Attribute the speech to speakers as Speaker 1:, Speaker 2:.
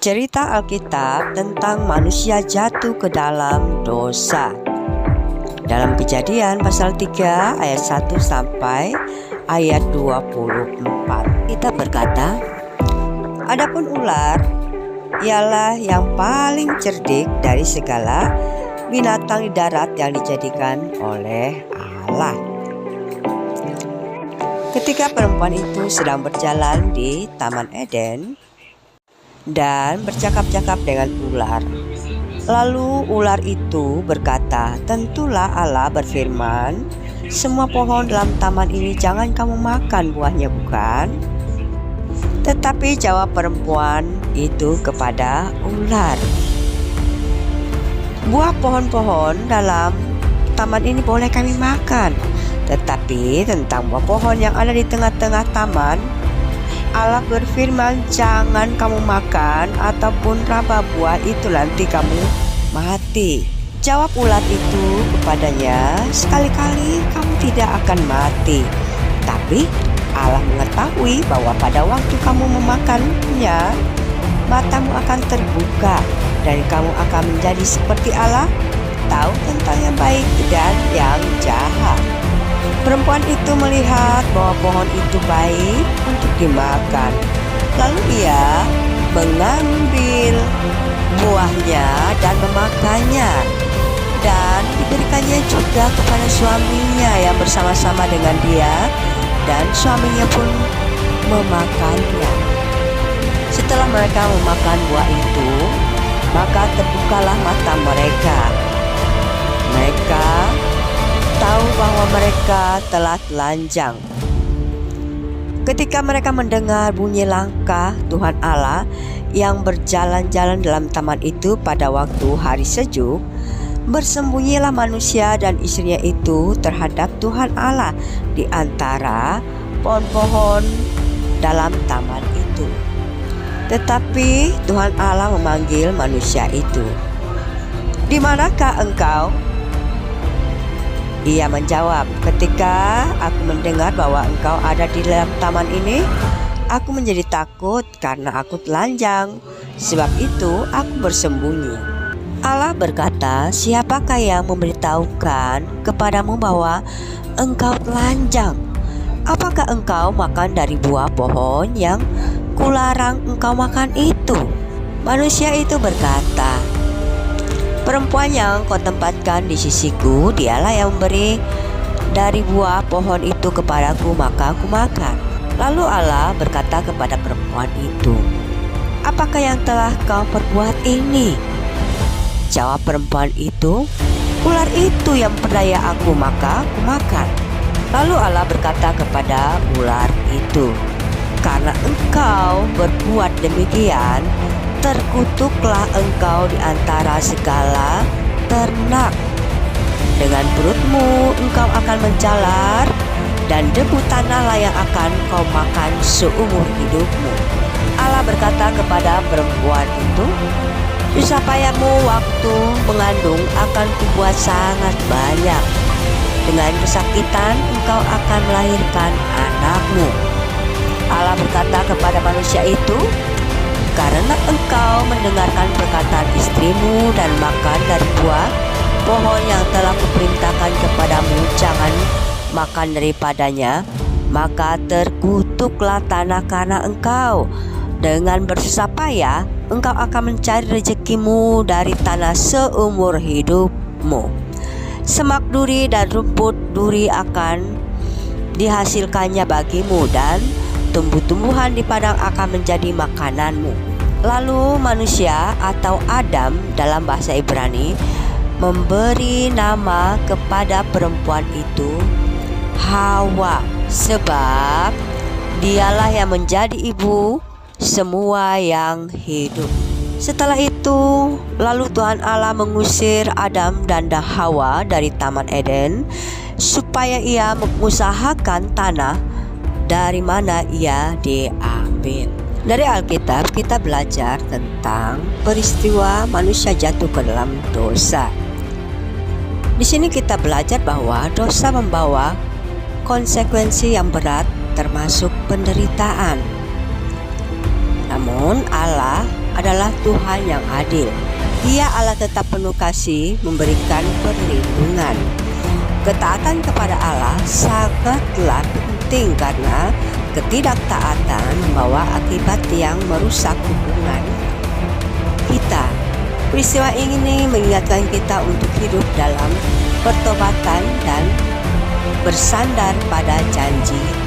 Speaker 1: Cerita Alkitab tentang manusia jatuh ke dalam dosa. Dalam Kejadian pasal 3 ayat 1 sampai ayat 24, kita berkata, "Adapun ular ialah yang paling cerdik dari segala binatang di darat yang dijadikan oleh Allah." Ketika perempuan itu sedang berjalan di Taman Eden dan bercakap-cakap dengan ular, lalu ular itu berkata, "Tentulah Allah berfirman, semua pohon dalam taman ini jangan kamu makan buahnya, bukan?" Tetapi jawab perempuan itu kepada ular, "Buah pohon-pohon dalam taman ini boleh kami makan, tetapi tentang buah pohon yang ada di tengah-tengah taman, Allah berfirman, jangan kamu makan ataupun raba buah itu, nanti kamu mati." Jawab ular itu kepadanya, "Sekali-kali kamu tidak akan mati, tapi Allah mengetahui bahwa pada waktu kamu memakannya, matamu akan terbuka dan kamu akan menjadi seperti Allah, tahu tentang yang baik dan yang jahat." Perempuan itu melihat bahwa pohon itu baik untuk dimakan, lalu ia mengambil buahnya dan memakannya, dan diberikannya juga kepada suaminya yang bersama-sama dengan dia, dan suaminya pun memakannya. Setelah mereka memakan buah itu, maka terbukalah mata mereka. Mereka tahu bahwa mereka telah telanjang. Ketika mereka mendengar bunyi langkah Tuhan Allah yang berjalan-jalan dalam taman itu pada waktu hari sejuk, bersembunyilah manusia dan istrinya itu terhadap Tuhan Allah di antara pohon-pohon dalam taman itu. Tetapi Tuhan Allah memanggil manusia itu, "Di manakah engkau?" Ia menjawab, "Ketika aku mendengar bahwa engkau ada di dalam taman ini, aku menjadi takut karena aku telanjang. Sebab itu aku bersembunyi." Allah berkata, "Siapakah yang memberitahukan kepadamu bahwa engkau telanjang? Apakah engkau makan dari buah pohon yang kularang engkau makan itu?" Manusia itu berkata, "Perempuan yang kau tempatkan di sisiku, dialah yang memberi dari buah pohon itu kepadaku, maka aku makan." Lalu Allah berkata kepada perempuan itu, "Apakah yang telah kau perbuat ini?" Jawab perempuan itu, "Ular itu yang memperdaya aku, maka aku makan." Lalu Allah berkata kepada ular itu, "Karena engkau berbuat demikian, terkutuklah engkau di antara segala ternak. Dengan perutmu engkau akan menjalar, dan debu tanahlah yang akan kau makan seumur hidupmu." Allah berkata kepada perempuan itu, "Susah payahmu waktu mengandung akan kubuat sangat banyak. Dengan kesakitan engkau akan melahirkan anakmu." Allah berkata kepada manusia itu, "Karena engkau mendengarkan perkataan istrimu dan makan dari buah pohon yang telah kuperintahkan kepadamu, jangan makan daripadanya, maka terkutuklah tanah karena engkau. Dengan bersusah payah engkau akan mencari rezekimu dari tanah seumur hidupmu. Semak duri dan rumput duri akan dihasilkannya bagimu, dan tumbuh-tumbuhan di padang akan menjadi makananmu." Lalu manusia atau Adam dalam bahasa Ibrani memberi nama kepada perempuan itu Hawa, sebab dialah yang menjadi ibu semua yang hidup. Setelah itu, lalu Tuhan Allah mengusir Adam dan Hawa dari Taman Eden supaya ia mengusahakan tanah dari mana ia diambil. Dari Alkitab kita belajar tentang peristiwa manusia jatuh ke dalam dosa. Di sini kita belajar bahwa dosa membawa konsekuensi yang berat, termasuk penderitaan. Namun Allah adalah Tuhan yang adil. Dia Allah tetap penuh kasih, memberikan perlindungan. Ketaatan kepada Allah sangatlah penting karena ketidaktaatan membawa akibat yang merusak hubungan kita. Peristiwa ini mengingatkan kita untuk hidup dalam pertobatan dan bersandar pada janji